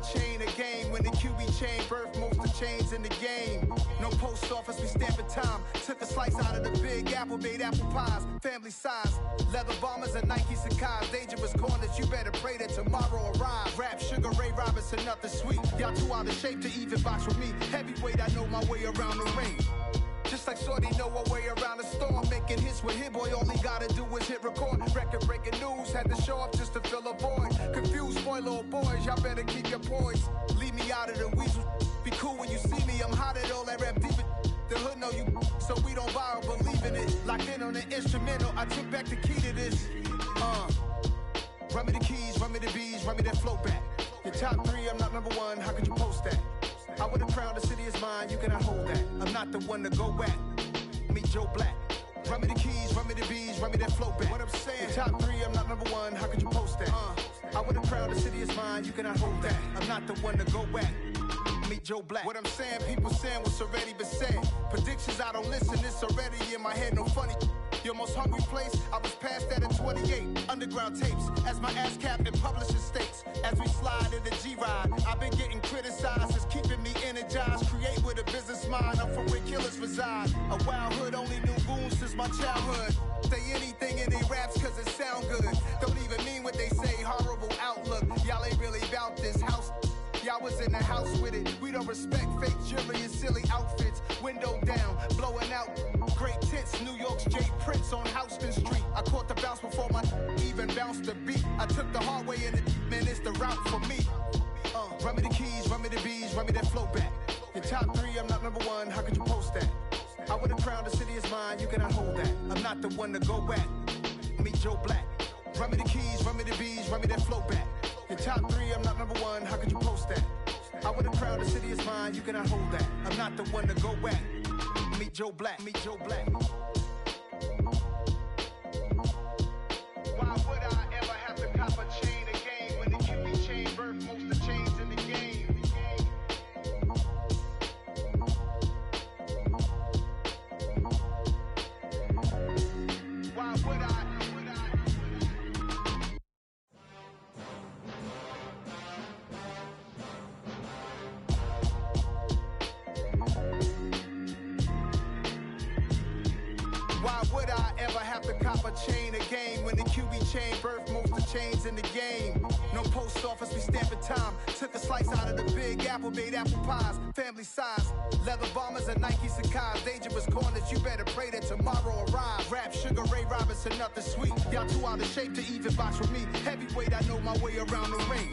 chain of game. When the QB chain birth most of chains in the game. No post office, we stamping time. Took a slice out of the big apple, made apple pies. Family size, leather bombers and Nike Sacai's. Dangerous corners, you better pray that tomorrow arrives. Rap, Sugar Ray Robinson, nothing sweet. Y'all too out of shape to even box with me. Heavyweight, I know my way around the ring. Just like Shorty know her way around the storm. Making hits with Hit Boy, all he gotta do is hit record. Record breaking news, had to show up just to fill a void. Confused, spoiled little boys, y'all better keep your poise. Leave me out of the weasel. Be cool when you see me, I'm hot at all that rap deep. The hood know you, so we don't borrow, believe in it. Locked in on the instrumental, I took back the key to this. Run me the keys, run me the bees, run me that flow back. Your top three, I'm not number one, how could you post that? I would've crowned the city is mine, you cannot hold that. I'm not the one to go back. Meet Joe Black. Run me the keys, run me the bees, run me that flow back. What I'm saying, your top three, I'm not number one, how could you post that? I would've crowned the city is mine, you cannot hold that. I'm not the one to go back. Meet Joe Black. What I'm saying, people saying what's already been said. Predictions, I don't listen, it's already in my head, no funny. Your most hungry place, I was past that at 28. Underground tapes, as my ass cap in publishing states. As we slide in the G-Ride, I've been getting criticized, it's keeping me energized. Create with a business mind, I'm from where killers reside. A wild hood, only knew goons since my childhood. Say anything in they raps cause it sound good. Don't even mean what they say, horrible outlook. Y'all ain't really about this house. Y'all was in the house with it. We don't respect fake jewelry and silly outfits. Window down, blowing out great tits. New York's Jay Prince on Houston Street. I caught the bounce before my even bounced the beat. I took the hard way in it, man, it's the route for me. Run me the keys, run me the bees, run me that flow back. Your top three, I'm not number one, how could you post that? I would've crowned the city is mine, you cannot hold that. I'm not the one to go back. Meet Joe Black. Run me the keys, run me the bees, run me that flow back. Your top three, I'm not number one, how could you post that? I would've crowned the city is mine, you cannot hold that. I'm not the one to go back. Meet Joe Black, meet Joe Black. Why would I ever have to cop a chain again when the QB chain birth most of chains in the game? Why would I? Why would I ever have to cop a chain again when the QB chain birth most of chains in the game? No post office, we stamping time. Took a slice out of the big apple, made apple pies. Family size, leather bombers and Nike Sacai's. Dangerous corners, you better pray that tomorrow arrives. Rap, Sugar Ray Robinson, nothing sweet. Y'all too out of shape to even box with me. Heavyweight, I know my way around the ring.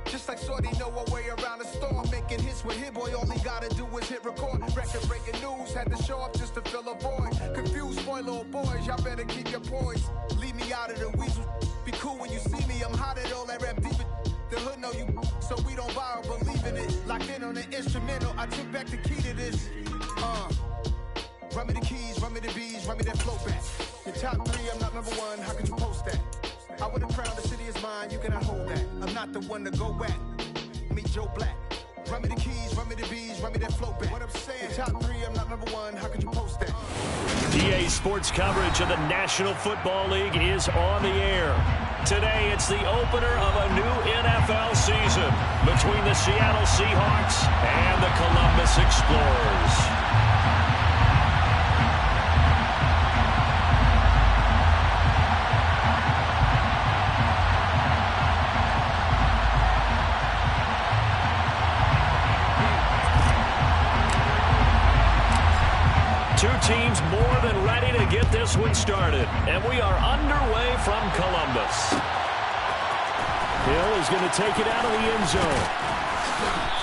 Just like Shorty know her way around the storm. Making hits with Hit Boy, all he gotta do is hit record. Record breaking news, had to show up just to fill a void. Confused, spoiled little boys, y'all better keep your poise. Leave me out of the weasel. Be cool when you see me, I'm hot at all that rap deep. The hood know you, so we don't borrow, believe in it. Locked in on the instrumental, I took back the key to this. Run me the keys, run me the bees, run me that flow back. Your top three, I'm not number one, how could you post that? I would've crowned the city is mine, you cannot hold that. I'm not the one to go back. Meet Joe Black. Run me the keys, run me the bees, run me that flow back. What I'm saying, your top three, I'm not number one, how could you post that? PA Sports coverage of the National Football League is on the air. Today, it's the opener of a new NFL season between the Seattle Seahawks and the Columbus Explorers. Two teams more than ready to get this one started. And we are underway from Columbus. Hill is going to take it out of the end zone.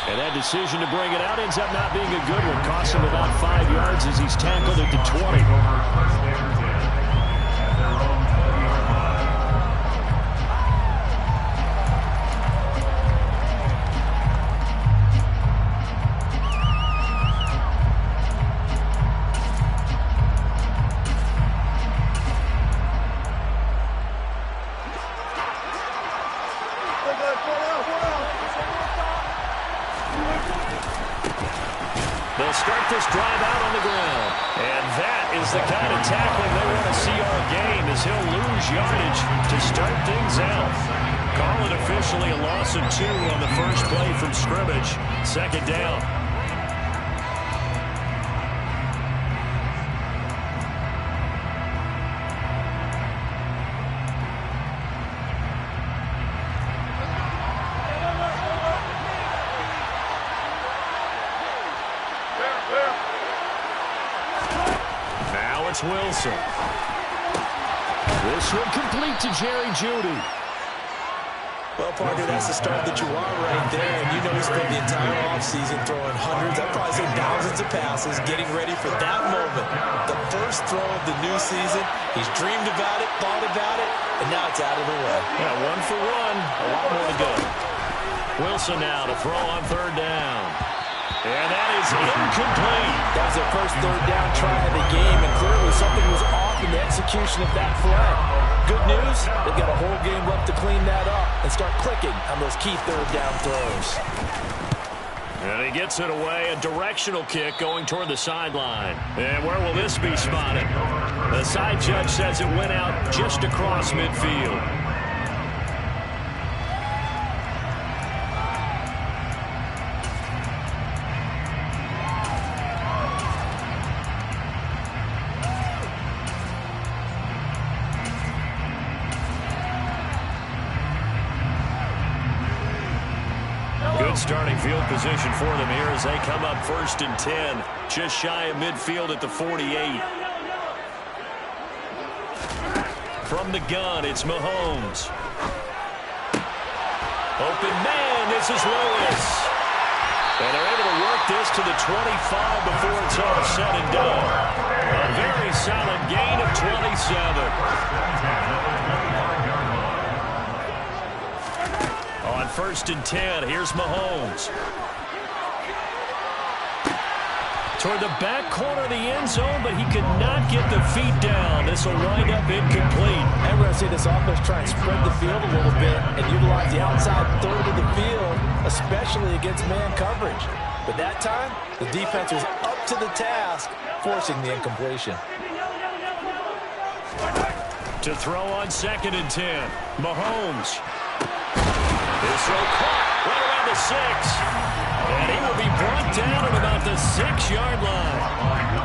And that decision to bring it out ends up not being a good one. Costs him about 5 yards as he's tackled at the 20. They'll start this drive out on the ground. And that is the kind of tackling they want to see all game, as he'll lose yardage to start things out. Call it officially a loss of 2 on the first play from scrimmage. Second down. Now it's Wilson. This one complete to Jerry Jeudy. Well, partner, that's the start that you want right there. And you know he spent the entire offseason throwing hundreds, I'd probably say thousands of passes, getting ready for that moment. The first throw of the new season. He's dreamed about it, thought about it, and now it's out of the way. Yeah, 1 for 1. A lot more to go. Wilson now to throw on third down. And that is incomplete. That was their first third down try of the game, and clearly something was off in the execution of that play. Good news, they've got a whole game left to clean that up and start clicking on those key third down throws. And he gets it away, a directional kick going toward the sideline. And where will this be spotted? The side judge says it went out just across midfield. Starting field position for them here as they come up 1st and 10. Just shy of midfield at the 48. From the gun, it's Mahomes. Open man, this is Lewis. And they're able to work this to the 25 before it's all said and done. A very solid gain of 27. On 1st and 10, here's Mahomes. Toward the back corner of the end zone, but he could not get the feet down. This will wind up incomplete. And we're going to see this offense try and spread the field a little bit and utilize the outside third of the field, especially against man coverage. But that time, the defense was up to the task, forcing the incompletion. To throw on 2nd and 10, Mahomes. This throw caught right around the 6. And he will be brought down at about the 6-yard line.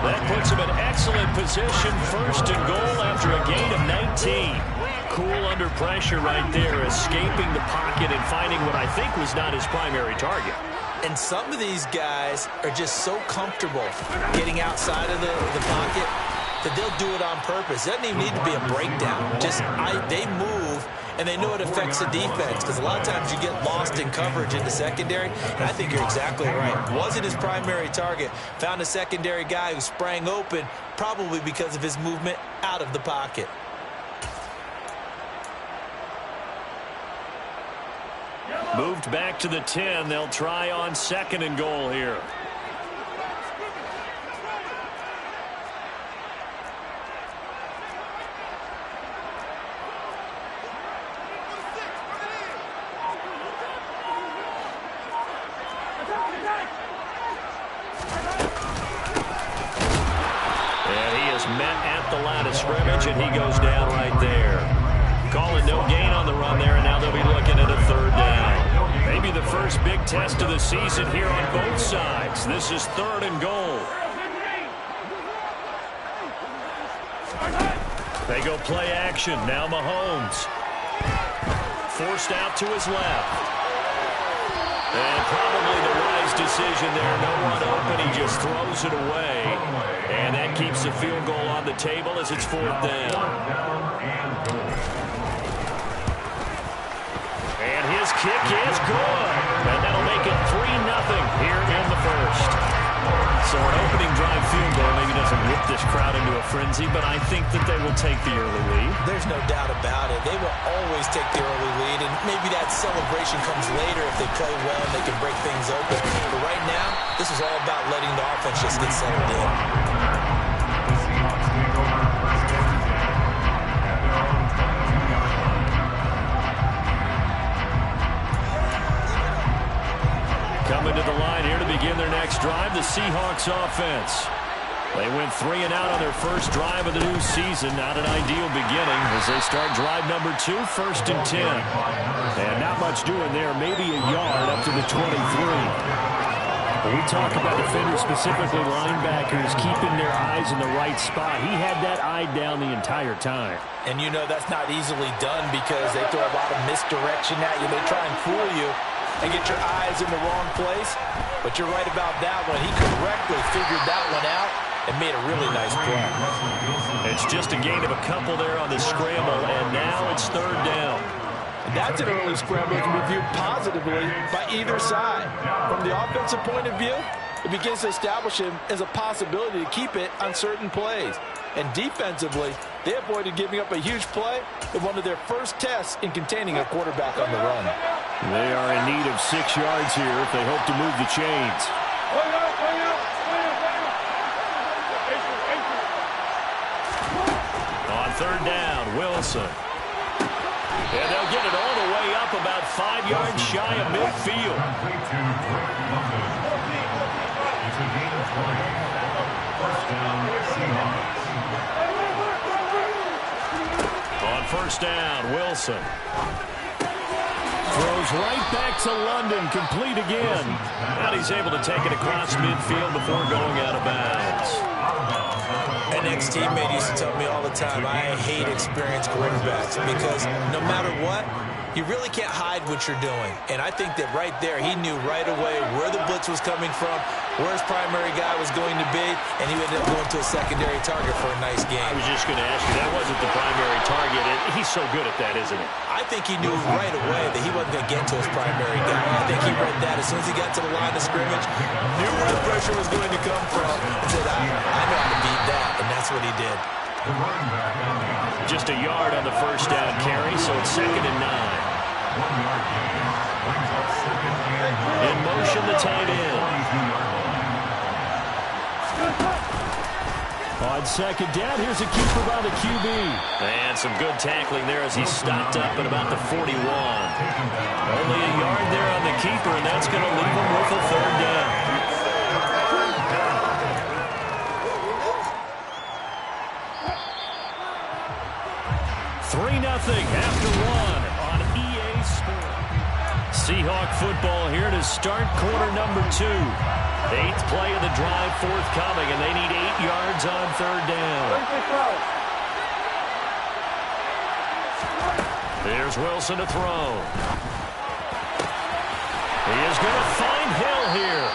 That puts him in excellent position, 1st and goal after a gain of 19. Cool under pressure right there, escaping the pocket and finding what I think was not his primary target. And some of these guys are just so comfortable getting outside of the pocket that they'll do it on purpose. It doesn't even need to be a breakdown. They move, and they know it affects the defense, because a lot of times you get lost in coverage in the secondary, and I think you're exactly right. Wasn't his primary target. Found a secondary guy who sprang open, probably because of his movement out of the pocket. Moved back to the 10. They'll try on 2nd and goal here. Scrimmage, and he goes down right there. Calling no gain on the run there, and now they'll be looking at a 3rd down. Maybe the first big test of the season here on both sides. This is 3rd and goal. They go play action. Now Mahomes. Forced out to his left. And probably the wise decision there. No one open. He just throws it away. And that keeps the field goal on the table as it's 4th down. And his kick is good. And that'll make it 3-0 here in the 1st. So an opening drive field goal maybe doesn't whip this crowd into a frenzy, but I think that they will take the early lead. There's no doubt about it. They will always take the early lead, and maybe that celebration comes later if they play well and they can break things open. But right now, this is all about letting the offense just get settled in. Coming to the line here to begin their next drive, the Seahawks offense. They went 3 and out on their first drive of the new season. Not an ideal beginning as they start drive number 2, 1st and 10. And not much doing there, maybe a yard up to the 23. When we talk about defenders, specifically linebackers, keeping their eyes in the right spot, he had that eye down the entire time. And you know that's not easily done because they throw a lot of misdirection at you. They try and fool you and get your eyes in the wrong place. But you're right about that one. He correctly figured that one out and made a really nice play. It's just a gain of a couple there on the scramble, and now it's 3rd down. And that's an early scramble that can be viewed positively by either side. From the offensive point of view, it begins to establish him as a possibility to keep it on certain plays. And defensively, they avoided giving up a huge play in one of their first tests in containing a quarterback on the run. They are in need of 6 yards here if they hope to move the chains. On 3rd down, Wilson. And they'll get it all the way up about 5 yards shy of midfield. On 1st down, Wilson. Throws right back to London, complete again. And he's able to take it across midfield before going out of bounds. An ex-teammate used to tell me all the time, I hate experienced quarterbacks because no matter what, you really can't hide what you're doing. And I think that right there, he knew right away where the blitz was coming from, where his primary guy was going to be, and he ended up going to a secondary target for a nice game. I was just going to ask you, that wasn't the primary target. He's so good at that, isn't he? I think he knew right away that he wasn't going to get to his primary guy. I think he read that as soon as he got to the line of scrimmage, knew where the pressure was going to come from, and said, I know how to beat that, and that's what he did. Just a yard on the 1st down carry, so it's 2nd and 9. In motion, the tight end. On 2nd down, here's a keeper by the QB. And some good tackling there as he stopped up at about the 41. Only a yard there on the keeper, and that's going to leave him with a 3rd down. 3-0 after 1 on EA Sports. Seahawk football here to start quarter number 2. 8th play of the drive forthcoming, and they need 8 yards on 3rd down. Here's Wilson to throw. He is going to find Hill here.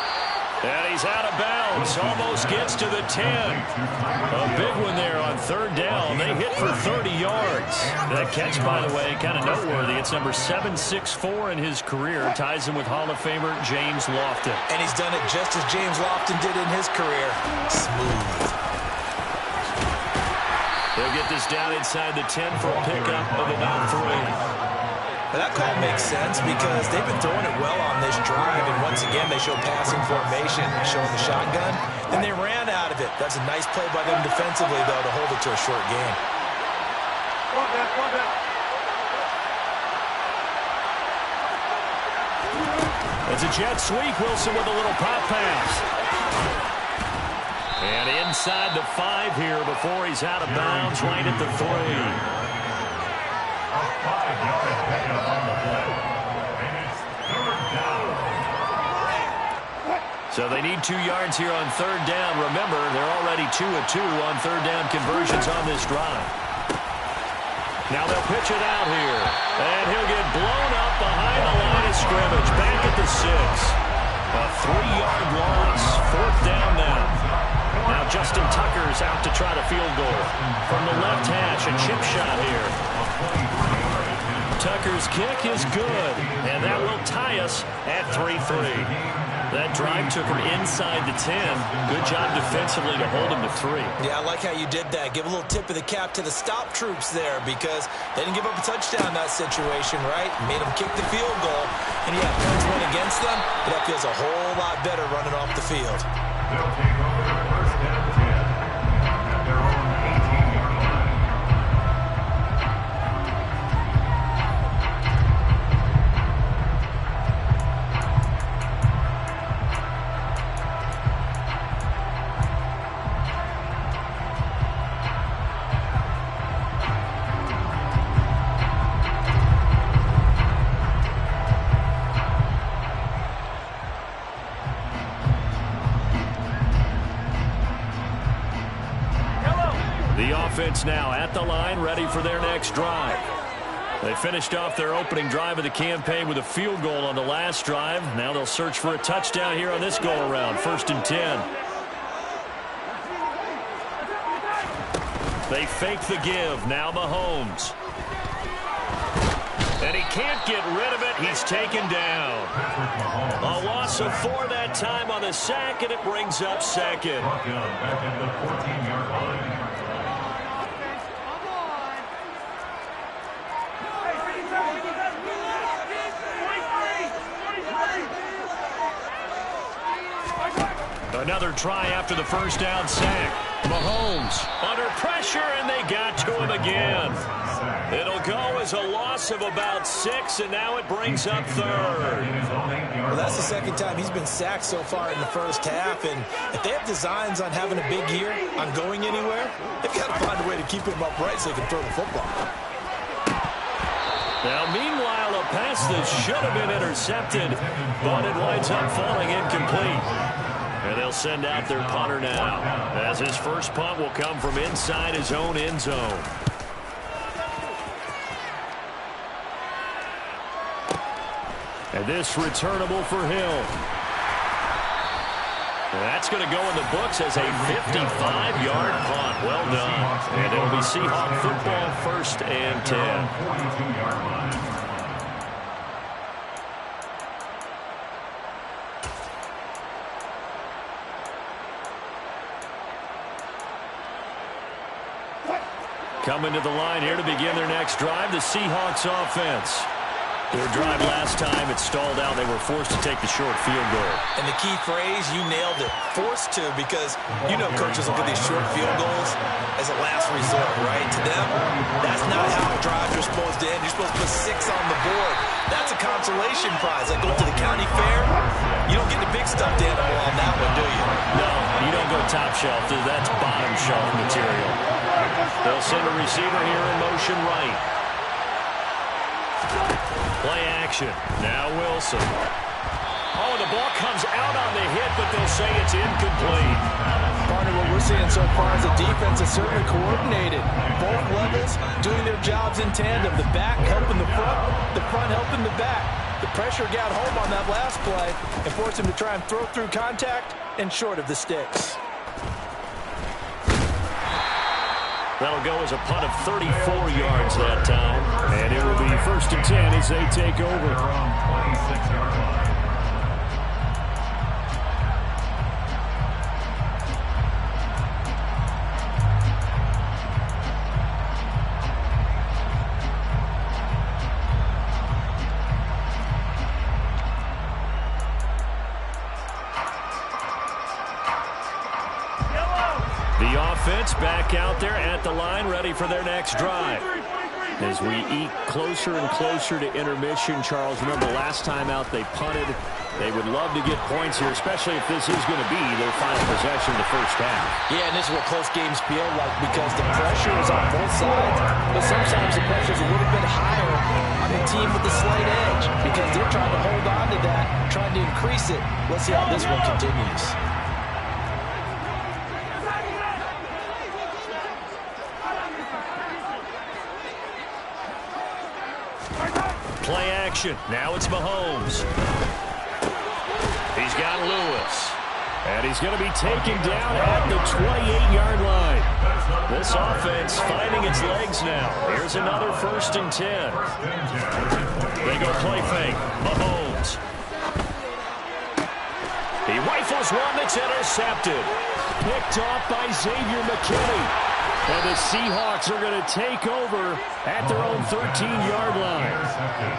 And he's out of bounds. Almost gets to the 10. A big one there on 3rd down. They hit for 30 yards. That catch, by the way, kind of noteworthy. It's number 764 in his career. Ties him with Hall of Famer James Lofton. And he's done it just as James Lofton did in his career. Smooth. They'll get this down inside the 10 for a pickup of about 3. But that call makes sense because they've been throwing it well on this drive, and once again they show passing formation, showing the shotgun, and they ran out of it. That's a nice play by them defensively, though, to hold it to a short game. It's a jet sweep. Wilson with a little pop pass. And inside the 5 here before he's out of bounds right at the 3. So they need 2 yards here on 3rd down. Remember, they're already 2 of 2 on 3rd down conversions on this drive. Now they'll pitch it out here. And he'll get blown up behind the line of scrimmage. Back at the 6. A 3-yard loss. 4th down now. Now Justin Tucker's out to try the field goal. From the left hash, a chip shot here. Tucker's kick is good, and that will tie us at 3-3. That drive took him inside the 10. Good job defensively to hold him to 3. Yeah, I like how you did that. Give a little tip of the cap to the stop troops there because they didn't give up a touchdown in that situation, right? Made them kick the field goal, and yeah, points went against them, but that feels a whole lot better running off the field. They'll take over their 1st down 10 at their own 18-yard line. The offense now at the line, ready for their next drive. They finished off their opening drive of the campaign with a field goal on the last drive. Now they'll search for a touchdown here on this go-around. 1st and 10. They fake the give. Now Mahomes. And he can't get rid of it. He's taken down. A loss of 4 that time on the sack, and it brings up 2nd. Back at the 14-yard line. Another try after the first down sack. Mahomes under pressure, and they got to him again. It'll go as a loss of about 6, and now it brings up 3rd. Well, that's the 2nd time he's been sacked so far in the first half, and if they have designs on having a big year, on going anywhere, they've got to find a way to keep him upright so they can throw the football. Now, meanwhile, a pass that should have been intercepted, but it winds up falling incomplete. And they'll send out their punter now, as his first punt will come from inside his own end zone. And this returnable for Hill. That's going to go in the books as a 55-yard punt. Well done. And it'll be Seahawk football, 1st and 10. 42-yard line. Coming to the line here to begin their next drive, the Seahawks offense. Their drive last time, it stalled out. They were forced to take the short field goal. And the key phrase, you nailed it, forced to, because you know coaches look at these short field goals as a last resort, right? To them, that's not how drives are supposed to end. You're supposed to put 6 on the board. That's a consolation prize. Like going to the county fair, you don't get the big stuffed animal on that one, do you? No, you don't go top shelf. That's bottom shelf material. They'll send a receiver here in motion right. Play action. Now Wilson. Oh, the ball comes out on the hit, but they'll say it's incomplete. Partner, what we're seeing so far is the defense is certainly coordinated. Both levels doing their jobs in tandem. The back helping the front helping the back. The pressure got home on that last play and forced him to try and throw through contact and short of the sticks. That'll go as a punt of 34 yards that time. And it will be 1st and 10 as they take over. They're on 26-yard line. The offense back out there at the line, ready for their next drive. As we eat closer and closer to intermission, Charles, remember last time out they punted. They would love to get points here, especially if this is going to be their final possession of the first half. Yeah, and this is what close games feel like because the pressure is on both sides, but sometimes the pressure is a little bit higher on the team with the slight edge because they're trying to hold on to that, trying to increase it. Let's see how this one continues. Play action. Now it's Mahomes. He's got Lewis. And he's going to be taken down at the 28-yard line. This offense finding its legs now. Here's another 1st and 10. They go play fake. Mahomes. He rifles one that's intercepted. Picked off by Xavier McKinney. And the Seahawks are going to take over at their own 13-yard line.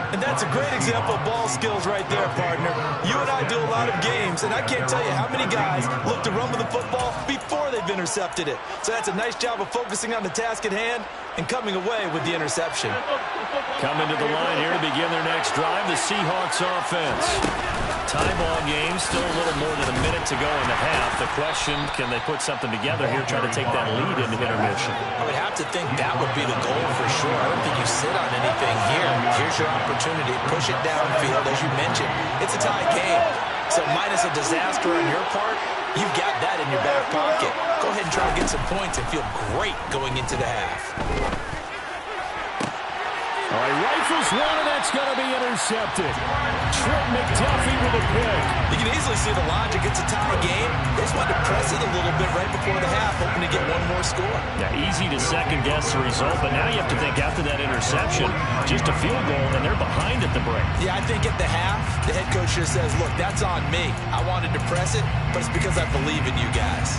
And that's a great example of ball skills right there, partner. You and I do a lot of games, and I can't tell you how many guys look to run with the football before they've intercepted it. So that's a nice job of focusing on the task at hand and coming away with the interception. Coming to the line here to begin their next drive, the Seahawks offense. Tie ball game, still a little more than a minute to go in the half. The question, can they put something together here, try to take that lead into intermission? I would have to think that would be the goal for sure. I don't think you sit on anything here. Here's your opportunity. Push it downfield, as you mentioned. It's a tie game. So minus a disaster on your part, you've got that in your back pocket. Go ahead and try to get some points and feel great going into the half. All right, rifles one, and that's going to be intercepted. Trent McDuffie with a pick. You can easily see the logic. It's a tie game. They just wanted to press it a little bit right before the half, hoping to get one more score. Yeah, easy to second-guess the result, but now you have to think after that interception, just a field goal, and they're behind at the break. Yeah, I think at the half, the head coach just says, look, that's on me. I wanted to press it, but it's because I believe in you guys.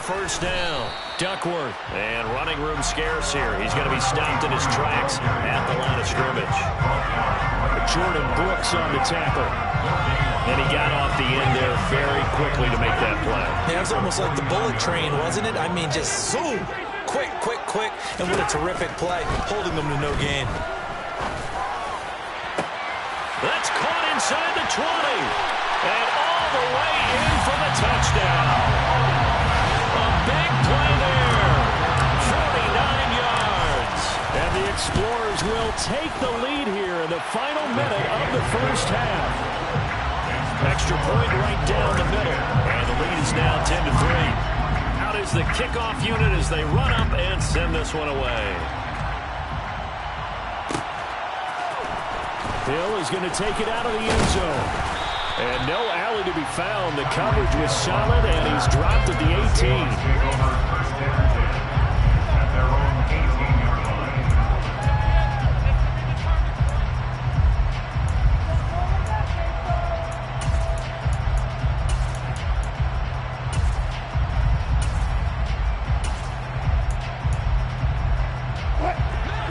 First down, Duckworth, and running room scarce here. He's going to be stopped in his tracks at the line of scrimmage. Jordan Brooks on the tackle. And he got off the end there very quickly to make that play. Yeah, it was almost like the bullet train, wasn't it? I mean, just zoom, quick, quick, quick, and what a terrific play, holding them to no gain. That's caught inside the 20, and all the way in for the touchdown. Big play there, 49 yards. And the Explorers will take the lead here in the final minute of the first half. Extra point right down the middle, and the lead is now 10-3. Out is the kickoff unit as they run up and send this one away. Hill is going to take it out of the end zone. And no alley to be found. The coverage was solid, and he's dropped at the 18.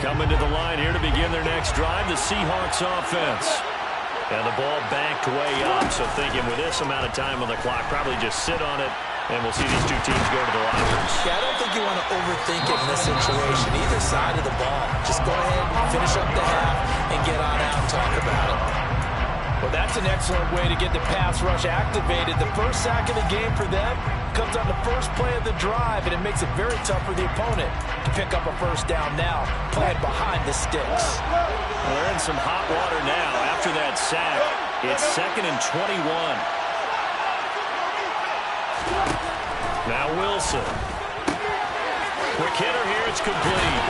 Coming to the line here to begin their next drive, the Seahawks offense. And the ball backed way up, so thinking with this amount of time on the clock, probably just sit on it, and we'll see these two teams go to the lockers. Yeah, I don't think you want to overthink it in this situation, either side of the ball. Just go ahead, finish up the half, and get on out and talk about it. Well, that's an excellent way to get the pass rush activated. The first sack of the game for them comes on the first play of the drive, and it makes it very tough for the opponent to pick up a first down now, playing behind the sticks. We're in some hot water now. After that sack, it's 2nd and 21. Now Wilson. Quick hitter here, it's complete.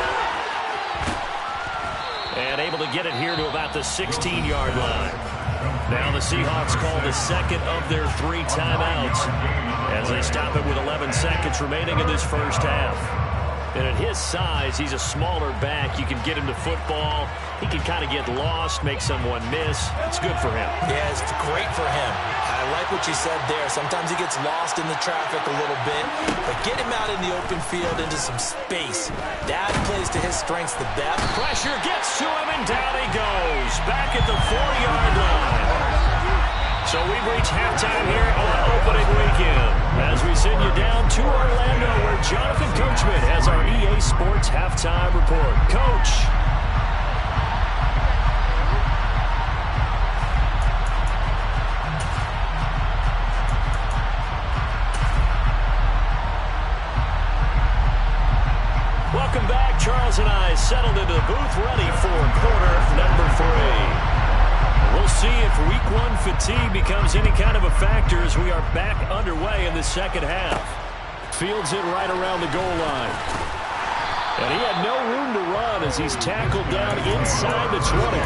And able to get it here to about the 16-yard line. Now the Seahawks call the second of their 3 timeouts as they stop it with 11 seconds remaining in this first half. And at his size, he's a smaller back. You can get him to football. He can kind of get lost, make someone miss. It's good for him. Yeah, it's great for him. I like what you said there. Sometimes he gets lost in the traffic a little bit, but get him out in the open field into some space. That plays to his strengths the best. Pressure gets to him, and down he goes. Back at the 4-yard line. So we've reached halftime here on opening weekend as we send you down to Orlando where Jonathan Coachman has our EA Sports halftime report. Coach. Welcome back. Charles and I settled into the booth ready for quarter number 3. We'll see if week 1 fatigue becomes any kind of a factor as we are back underway in the second half. Fields it right around the goal line. And he had no room to run as he's tackled down inside the 20.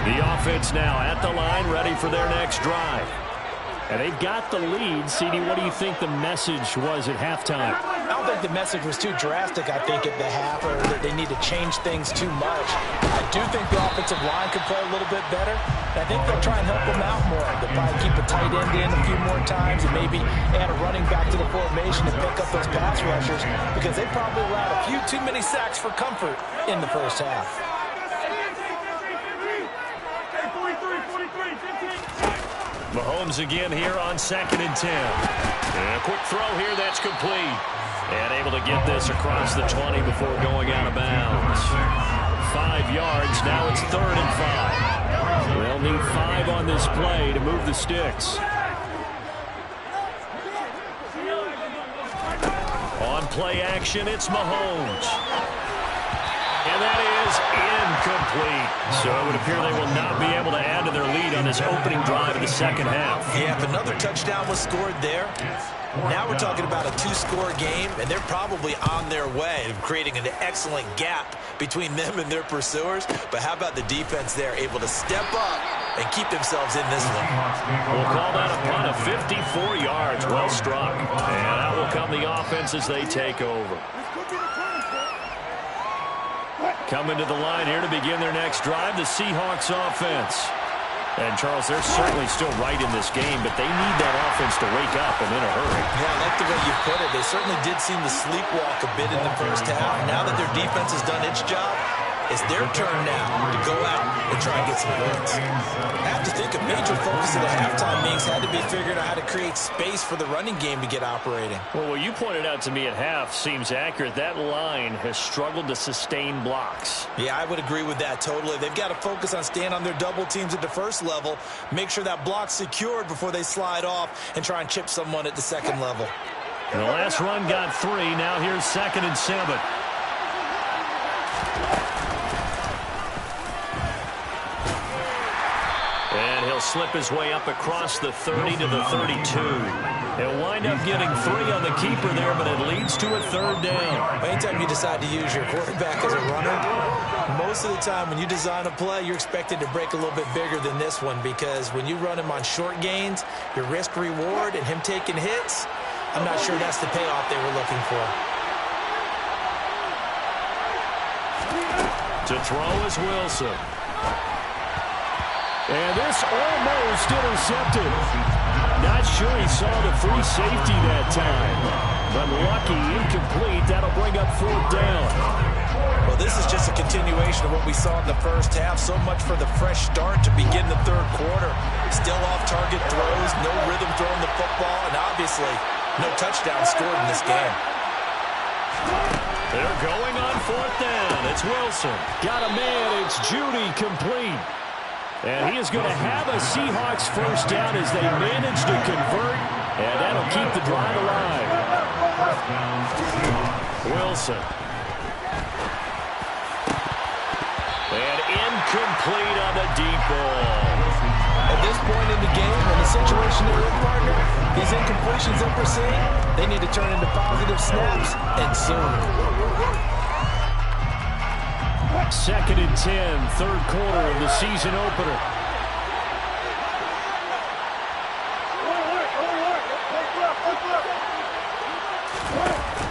The offense now at the line, ready for their next drive. And they've got the lead. CD, what do you think the message was at halftime? I don't think the message was too drastic, I think, at the half, or that they need to change things too much. I do think the offensive line could play a little bit better. I think they'll try and help them out more. They'll probably keep a tight end in a few more times and maybe add a running back to the formation to pick up those pass rushers because they probably allowed a few too many sacks for comfort in the first half. Mahomes again here on 2nd and 10. And a quick throw here, that's complete. And able to get this across the 20 before going out of bounds. 5 yards, now it's 3rd and 5. Well, They'll need 5 on this play to move the sticks. On play action, it's Mahomes. And that is incomplete. So it would appear they will not be able to add to their lead on this opening drive of the second half. Yeah, if another touchdown was scored there, now we're talking about a 2-score game, and they're probably on their way of creating an excellent gap between them and their pursuers. But how about the defense there, able to step up and keep themselves in this one? We'll call that a punt of 54 yards. Well struck. And out will come the offense as they take over. Coming to the line here to begin their next drive, the Seahawks offense. And, Charles, they're certainly still right in this game, but they need that offense to wake up and in a hurry. Yeah, I like the way you put it. They certainly did seem to sleepwalk a bit in the first half. Now that their defense has done its job, it's their turn now to go out and try and get some points. I have to think a major focus of the halftime meetings had to be figuring out how to create space for the running game to get operating. Well, what you pointed out to me at half seems accurate. That line has struggled to sustain blocks. Yeah, I would agree with that totally. They've got to focus on staying on their double teams at the first level, make sure that block's secured before they slide off and try and chip someone at the second level. And the last run got 3. Now here's 2nd and 7. And he'll slip his way up across the 30 to the 32. He'll wind up getting 3 on the keeper there, but it leads to a 3rd down. Anytime you decide to use your quarterback as a runner, most of the time when you design a play, you're expected to break a little bit bigger than this one, because when you run him on short gains, your risk-reward and him taking hits, I'm not sure that's the payoff they were looking for. To throw is Wilson. And this almost intercepted. Not sure he saw the free safety that time. But lucky, incomplete. That'll bring up 4th down. Well, this is just a continuation of what we saw in the first half. So much for the fresh start to begin the 3rd quarter. Still off-target throws, no rhythm throwing the football, and obviously no touchdown scored in this game. They're going on 4th down. It's Wilson. Got a man. It's Judy, complete. And he is going to have a Seahawks 1st down as they manage to convert, and that'll keep the drive alive. Wilson. And incomplete on the deep ball. At this point in the game, in the situation they're in, partner, these incompletions that we're seeing, they need to turn into positive snaps, and soon. 2nd and 10, 3rd quarter of the season opener.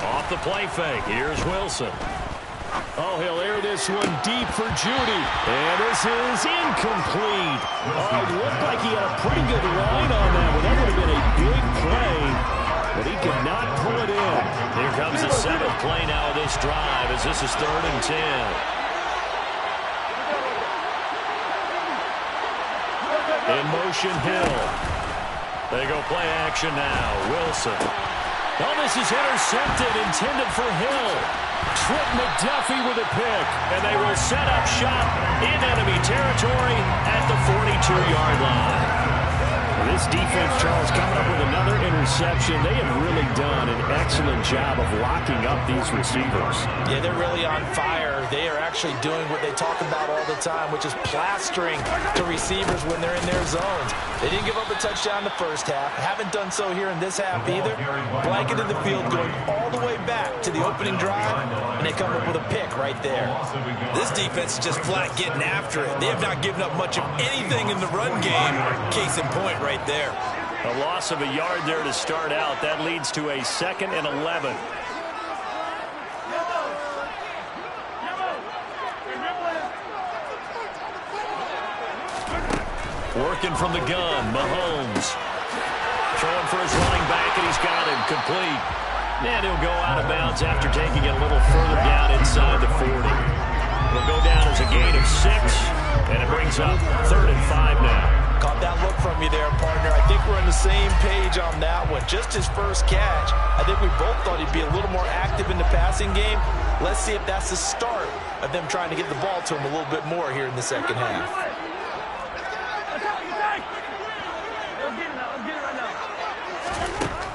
Off the play fake, here's Wilson. Oh, he'll air this one deep for Judy. And this is incomplete. Oh, it looked like he had a pretty good line on that one. That would have been a big play, but he could not pull it in. Here comes the 7th play now of this drive as this is 3rd and 10. In motion, Hill. They go play action now. Wilson. Oh, this is intercepted, intended for Hill. Trent McDuffie with a pick, and they will set up shop in enemy territory at the 42-yard line. This defense, Charles, coming up with another interception. They have really done an excellent job of locking up these receivers. Yeah, they're really on fire. They are actually doing what they talk about all the time, which is plastering to receivers when they're in their zones. They didn't give up a touchdown in the first half. Haven't done so here in this half either. Blanketed the field going all the way back to the opening drive, and they come up with a pick right there. This defense is just flat getting after it. They have not given up much of anything in the run game. Case in point right there. A loss of a yard there to start out. That leads to a 2nd and 11. Working from the gun, Mahomes. Throwing for his running back, and he's got him complete. And he'll go out of bounds after taking it a little further down inside the 40. It'll go down as a gain of 6, and it brings up 3rd and 5 now. Caught that look from you there, partner. I think we're on the same page on that one. Just his first catch. I think we both thought he'd be a little more active in the passing game. Let's see if that's the start of them trying to get the ball to him a little bit more here in the second half.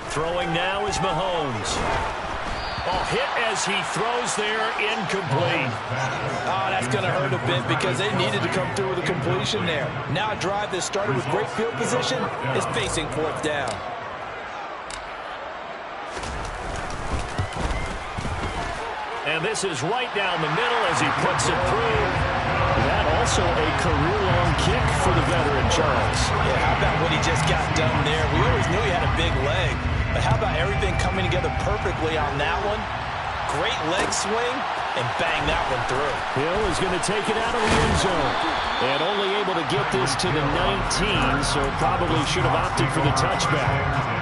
Throwing now is Mahomes. Oh, hit as he throws there, incomplete. Oh, that's going to hurt a bit because they needed to come through with a completion there. Now a drive that started with great field position is facing fourth down. And this is right down the middle as he puts it through. That also a career-long kick for the veteran, Charles. Yeah, how about what he just got done there? We always knew he had a big leg, but how about everything coming together perfectly on that one? Great leg swing, and bang that one through. Hill is going to take it out of the end zone. And only able to get this to the 19, so probably should have opted for the touchback.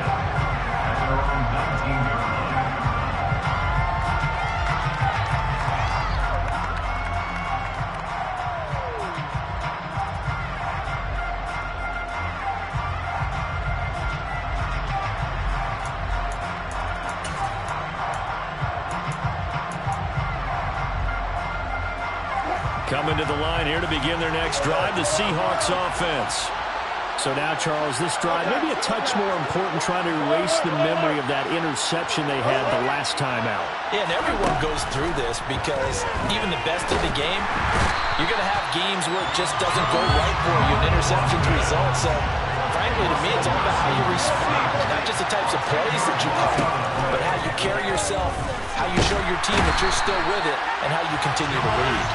Coming to the line here to begin their next drive, the Seahawks offense. So now, Charles, this drive maybe a touch more important, trying to erase the memory of that interception they had the last time out. Yeah, and everyone goes through this because even the best of the game, you're going to have games where it just doesn't go right for you, and interceptions result. So, frankly, to me, it's all about how you respond, not just the types of plays that you call, but how you carry yourself, how you show your team that you're still with it, and how you continue to lead.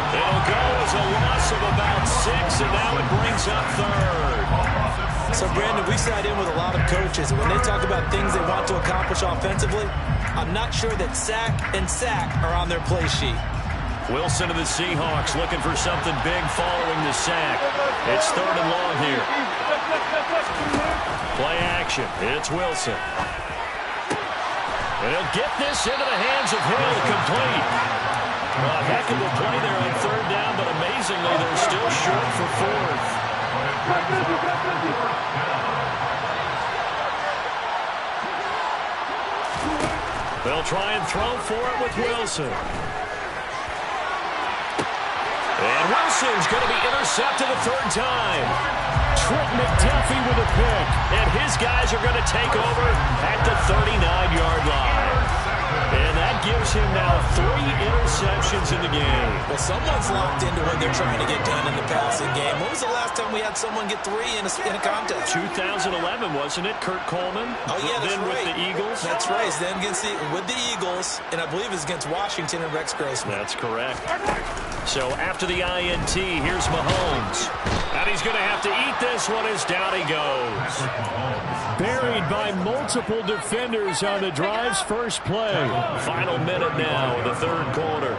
It'll go as a loss of about 6, and now it brings up third. So, Brandon, we sat in with a lot of coaches, and when they talk about things they want to accomplish offensively, I'm not sure that sack and sack are on their play sheet. Wilson of the Seahawks looking for something big following the sack. It's third and long here. Play action. It's Wilson. And he'll get this into the hands of Hill, complete. Well, a heck of a play there on third down, but amazingly, they're still short for fourth. They'll try and throw for it with Wilson. And Wilson's going to be intercepted a third time. Trent McDuffie with a pick. And his guys are going to take over at the 39-yard line. And that gives him now 3 interceptions in the game. Well, someone's locked into what they're trying to get done in the passing game. When was the last time we had someone get 3 in a contest? 2011, wasn't it? Kurt Coleman? Oh, yeah, that's then right. With the Eagles? That's right. Then with the Eagles, and I believe it's against Washington and Rex Grossman. That's correct. So after the INT, here's Mahomes. And he's going to have to eat this one as down he goes. Buried by multiple defenders on the drive's first play. Final minute now of the third quarter.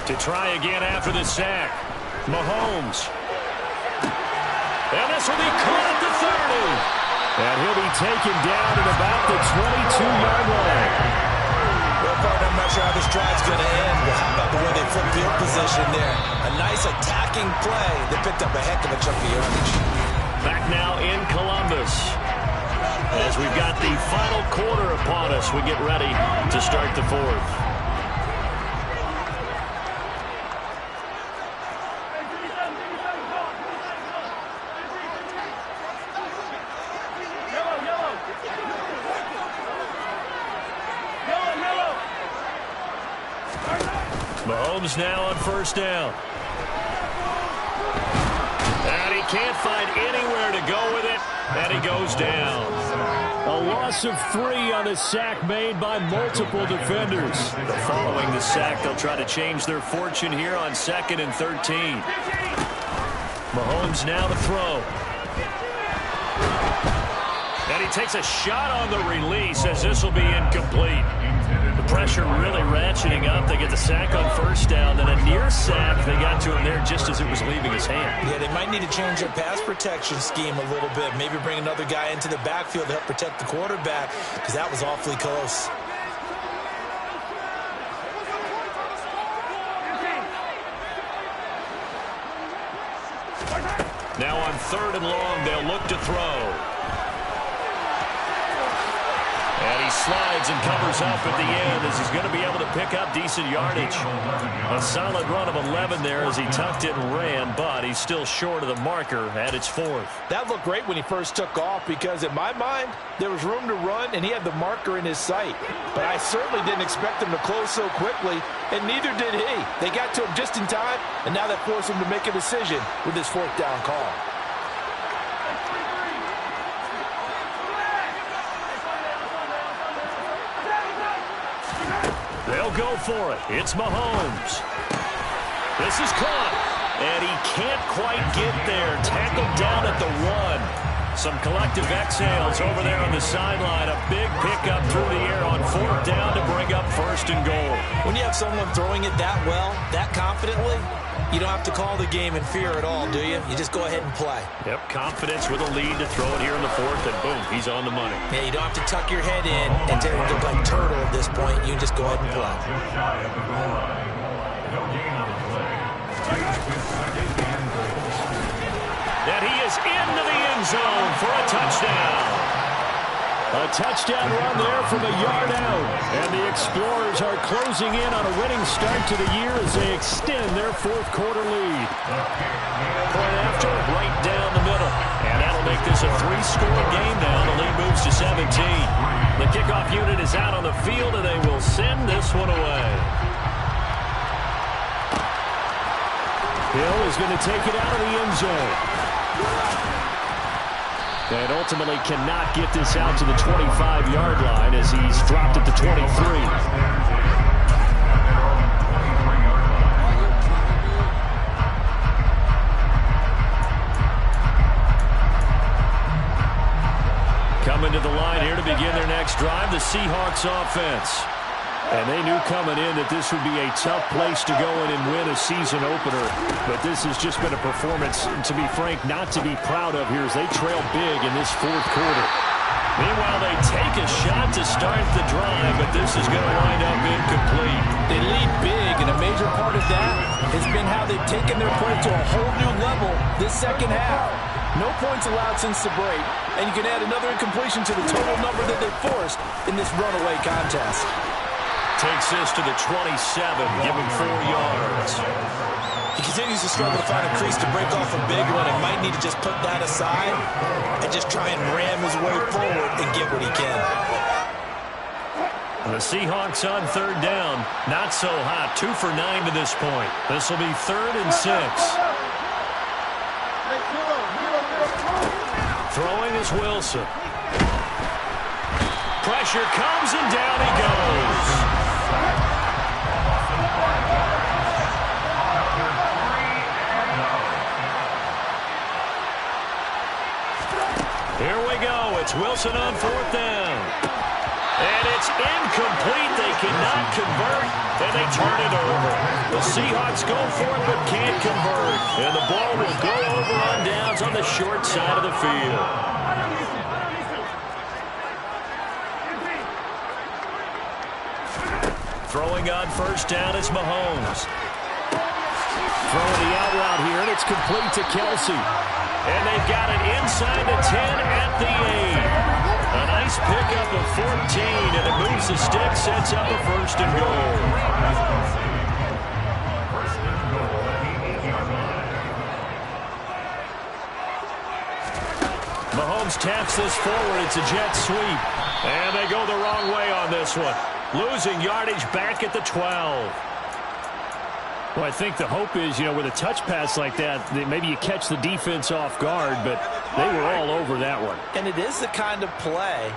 To try again after the sack. Mahomes. And this will be caught at the 30. And he'll be taken down at about the 22-yard line. Well, partner, I'm not sure how this drive's going to end, but how about the way they flip field position there? A nice attacking play. They picked up a heck of a chunk of yardage. Back now in Columbus. As we've got the final quarter upon us, we get ready to start the fourth. Mahomes now on first down. And he can't find anywhere to go with it, and he goes down. A loss of 3 on a sack made by multiple defenders. Following the sack, they'll try to change their fortune here on 2nd and 13. Mahomes now to throw. And he takes a shot on the release as this will be incomplete. The pressure really ratcheting up. They get the sack on first down, then a near sack. They got to him there just as it was leaving his hand. Yeah, they might need to change their pass protection scheme a little bit. Maybe bring another guy into the backfield to help protect the quarterback, because that was awfully close. Now on 3rd and long, they'll look to throw. And he slides and covers up at the end as he's going to be able to pick up decent yardage. A solid run of 11 there as he tucked it and ran, but he's still short of the marker at its 4th. That looked great when he first took off because, in my mind, there was room to run and he had the marker in his sight. But I certainly didn't expect him to close so quickly, and neither did he. They got to him just in time, and now that forced him to make a decision with his 4th down call. They'll go for it. It's Mahomes. This is caught, and he can't quite get there. Tackled down at the 1. Some collective exhales over there on the sideline. A big pickup through the air on 4th down to bring up 1st and goal. When you have someone throwing it that well, that confidently, you don't have to call the game in fear at all, do you? You just go ahead and play. Yep, confidence with a lead to throw it here in the 4th, and boom, he's on the money. Yeah, you don't have to tuck your head in and look like turtle at this point. You can just go ahead and play. Just shy of the goal line. No gain on the play. And he is into the end zone for a touchdown. A touchdown run there from a yard out. And the Explorers are closing in on a winning start to the year as they extend their 4th quarter lead. Point after, right down the middle. And that'll make this a 3-score game now. The lead moves to 17. The kickoff unit is out on the field, and they will send this one away. Hill is going to take it out of the end zone. And ultimately cannot get this out to the 25-yard line as he's dropped at the 23. Coming to the line here to begin their next drive, the Seahawks offense. And they knew coming in that this would be a tough place to go in and win a season opener. But this has just been a performance, to be frank, not to be proud of here as they trail big in this 4th quarter. Meanwhile, they take a shot to start the drive, but this is going to wind up incomplete. They lead big, and a major part of that has been how they've taken their play to a whole new level this second half. No points allowed since the break, and you can add another incompletion to the total number that they forced in this runaway contest. Takes this to the 27, give him 4 yards. He continues to struggle to find a crease to break off a big one and might need to just put that aside and just try and ram his way forward and get what he can. The Seahawks on 3rd down. Not so hot. 2 for 9 to this point. This will be 3rd and 6. Throwing is Wilson. Pressure comes and down he goes. Here we go. It's Wilson on 4th down. And it's incomplete. They cannot convert, and they turn it over. The Seahawks go for it but can't convert. And the ball will go over on downs on the short side of the field. Throwing on 1st down is Mahomes. Throwing the out route here, and it's complete to Kelsey. And they've got it inside the 10 at the 8. A nice pickup of 14, and it moves the stick, sets up a 1st and goal. Mahomes taps this forward. It's a jet sweep. And they go the wrong way on this one. Losing yardage back at the 12. Well, I think the hope is, with a touch pass like that maybe you catch the defense off guard, but they were all over that one. And it is the kind of play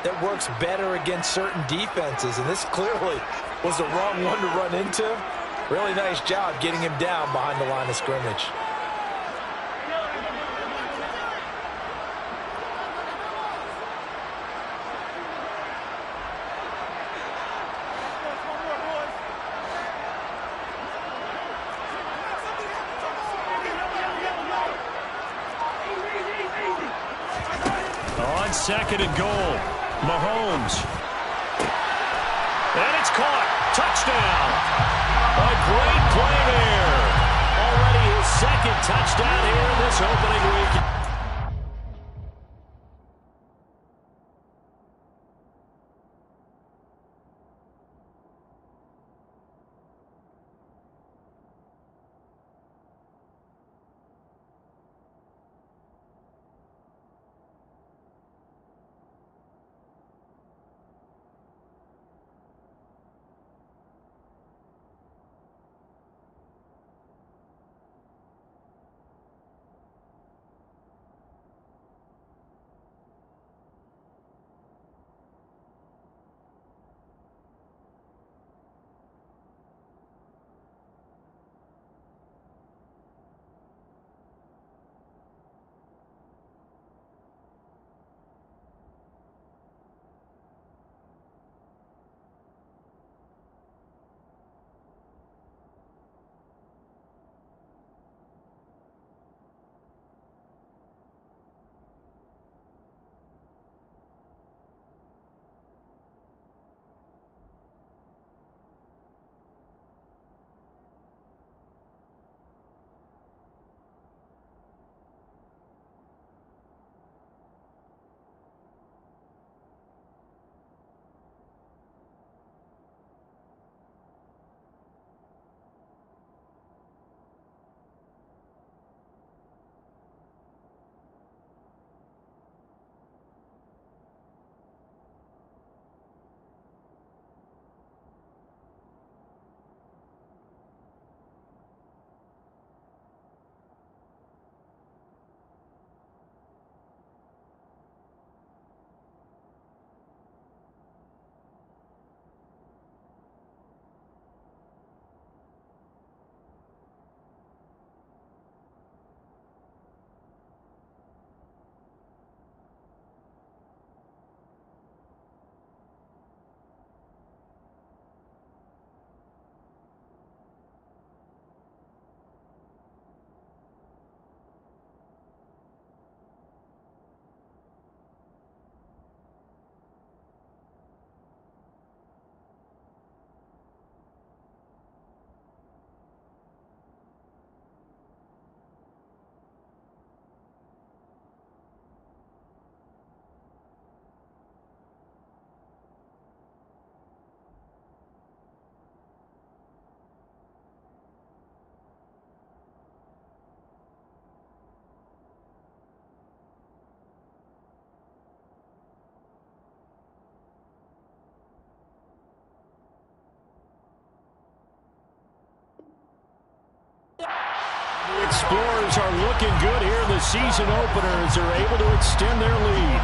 that works better against certain defenses, and this clearly was the wrong one to run into. Really nice job getting him down behind the line of scrimmage. On 2nd and goal, Mahomes. And it's caught. Touchdown. A great play there. Already his 2nd second touchdown here this opening week. The Explorers are looking good here in the season opener as they're able to extend their lead.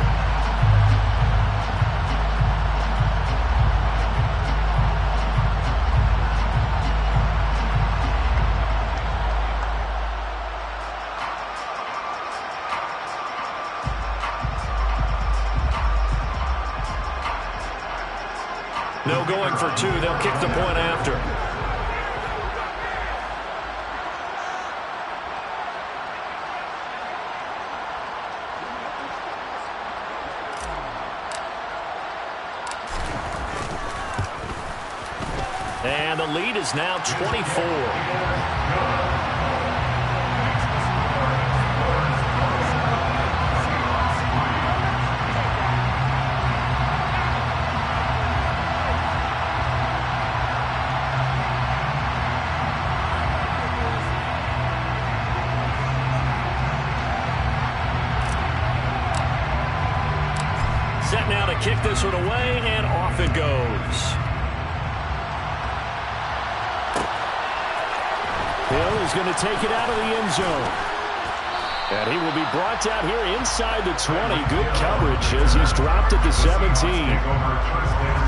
No going for two. They'll kick the point after. And the lead is now 24. Set now to kick this one away, and off it goes. Hill is going to take it out of the end zone. And he will be brought down here inside the 20. Good coverage as he's dropped at the 17.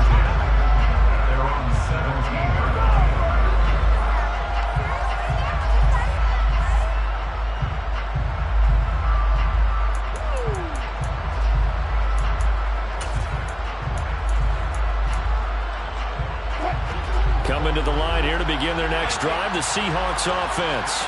Coming to the line here to begin their next drive, the Seahawks offense.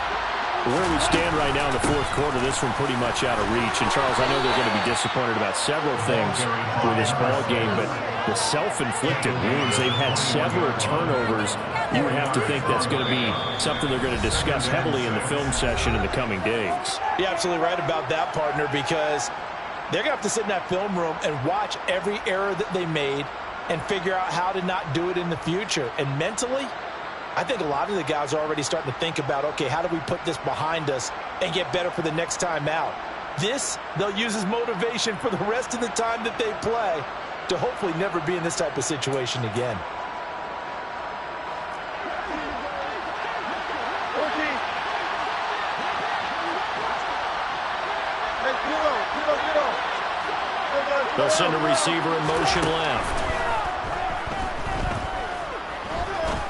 Where we stand right now in the fourth quarter, this one pretty much out of reach. And, Charles, I know they're going to be disappointed about several things with this ball game, but the self-inflicted wounds, they've had several turnovers. You would have to think that's going to be something they're going to discuss heavily in the film session in the coming days. You're absolutely right about that, partner, because they're going to have to sit in that film room and watch every error that they made and figure out how to not do it in the future. And mentally, I think a lot of the guys are already starting to think about, okay, how do we put this behind us and get better for the next time out? This, they'll use as motivation for the rest of the time that they play to hopefully never be in this type of situation again. They'll send a receiver in motion left.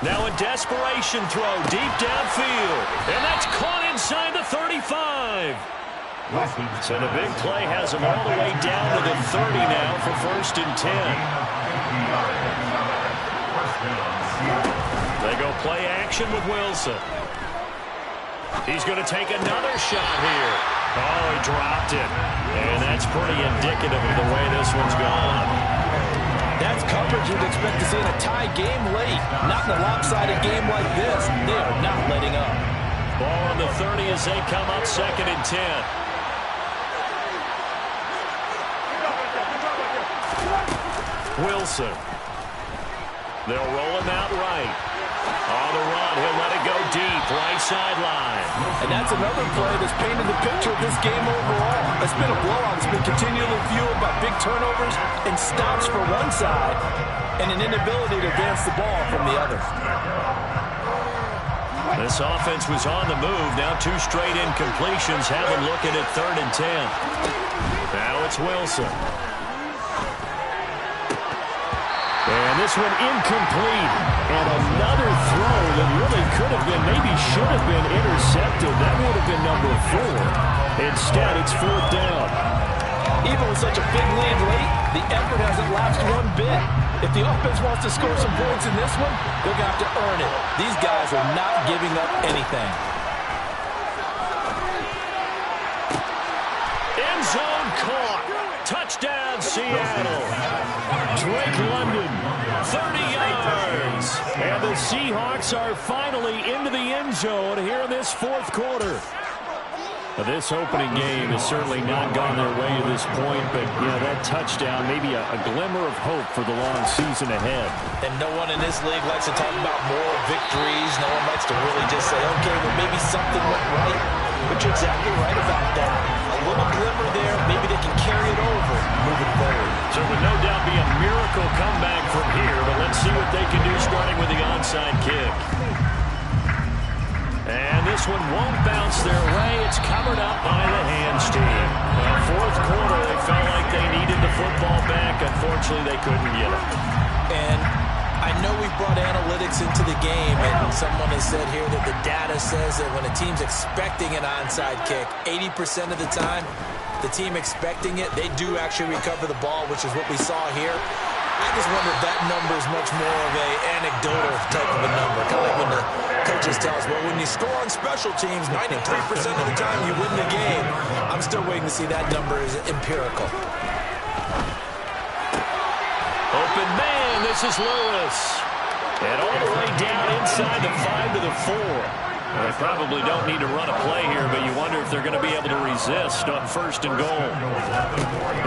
Now a desperation throw deep downfield. And that's caught inside the 35. So the big play has him all the way down to the 30 now for 1st and 10. They go play action with Wilson. He's going to take another shot here. Oh, he dropped it. And that's pretty indicative of the way this one's gone. That's coverage you'd expect to see in a tie game late. Not in a lopsided game like this. They are not letting up. Ball on the 30 as they come up 2nd and 10. Wilson. They'll roll him out right. On the run, he'll let it go deep, right sideline. And that's another play that's painted the picture of this game overall. It's been a blowout. It's been continually fueled by big turnovers and stops for one side and an inability to advance the ball from the other. This offense was on the move. Now 2 straight incompletions have them looking at 3rd and 10. Now it's Wilson. And this one incomplete. And another throw that really could have been, maybe should have been intercepted. That would have been number 4. Instead, it's 4th down. Even with such a big lead late, the effort hasn't lapsed one bit. If the offense wants to score some points in this one, they're going to have to earn it. These guys are not giving up anything. End zone caught. Touchdown, Seattle. Drake London, 30 yards. And the Seahawks are finally into the end zone here in this fourth quarter. This opening game has certainly not gone their way to this point, but yeah, that touchdown, maybe a glimmer of hope for the long season ahead. And no one in this league likes to talk about moral victories. No one likes to really just say, okay, well, maybe something went right. But you're exactly right about that. A little glimmer there, maybe they can carry it over moving forward. So it would no doubt be a miracle comeback from here, but let's see what they can do starting with the onside kick. And this one won't bounce their way. It's covered up by the hands team. Fourth quarter, they felt like they needed the football back. Unfortunately, they couldn't get it. And I know we brought analytics into the game, and someone has said here that the data says that when a team's expecting an onside kick, 80% of the time, the team expecting it, they do actually recover the ball, which is what we saw here. I just wonder if that number is much more of an anecdotal type of a number. Kind of like when the coaches tell us, well, when you score on special teams, 93% of the time you win the game. I'm still waiting to see that number is empirical. Open man, this is Lewis. And all the way down inside the 5 to the 4. They probably don't need to run a play here, but you wonder if they're going to be able to resist on 1st and goal.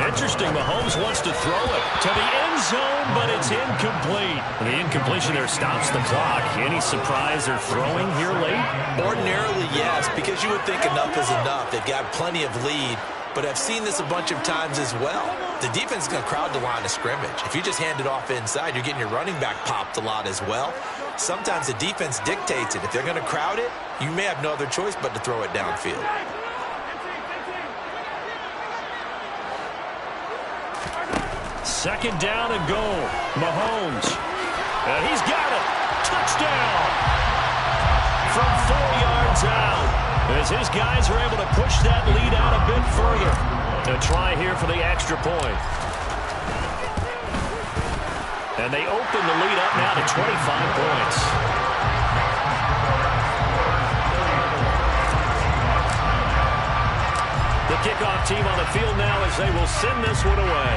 Interesting, Mahomes wants to throw it to the end zone, but it's incomplete. The incompletion there stops the clock. Any surprise they're throwing here late? Ordinarily, yes, because you would think enough is enough. They've got plenty of lead, but I've seen this a bunch of times as well. The defense is going to crowd the line of scrimmage. If you just hand it off inside, you're getting your running back popped a lot as well. Sometimes the defense dictates it. If they're going to crowd it, you may have no other choice but to throw it downfield. Second down and goal. Mahomes. And he's got it. Touchdown. From 4 yards out. As his guys are able to push that lead out a bit further. A try here for the extra point. And they open the lead up now to 25 points. team on the field now as they will send this one away.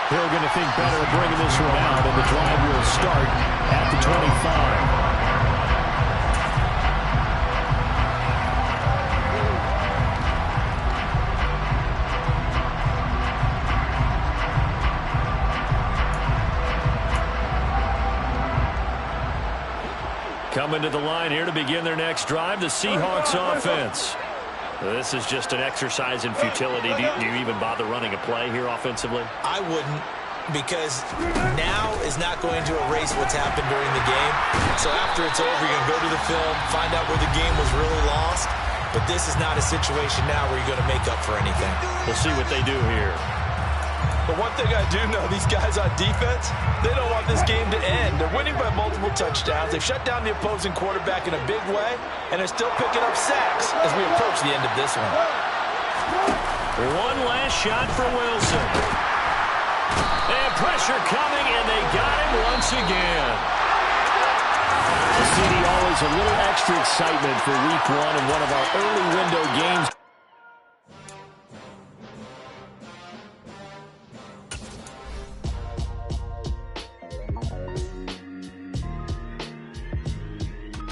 They're going to think better of bringing this one out, and the drive will start at the 25. Coming to the line here to begin their next drive, the Seahawks offense. This is just an exercise in futility. Do you even bother running a play here offensively? I wouldn't, because now is not going to erase what's happened during the game. So after it's over, you're going to go to the film, find out where the game was really lost. But this is not a situation now where you're going to make up for anything. We'll see what they do here. But one thing I do know, these guys on defense, they don't want this game to end. They're winning by multiple touchdowns. They've shut down the opposing quarterback in a big way, and they're still picking up sacks as we approach the end of this one. One last shot for Wilson. And pressure coming, and they got him once again. CD, always a little extra excitement for week one in one of our early window games.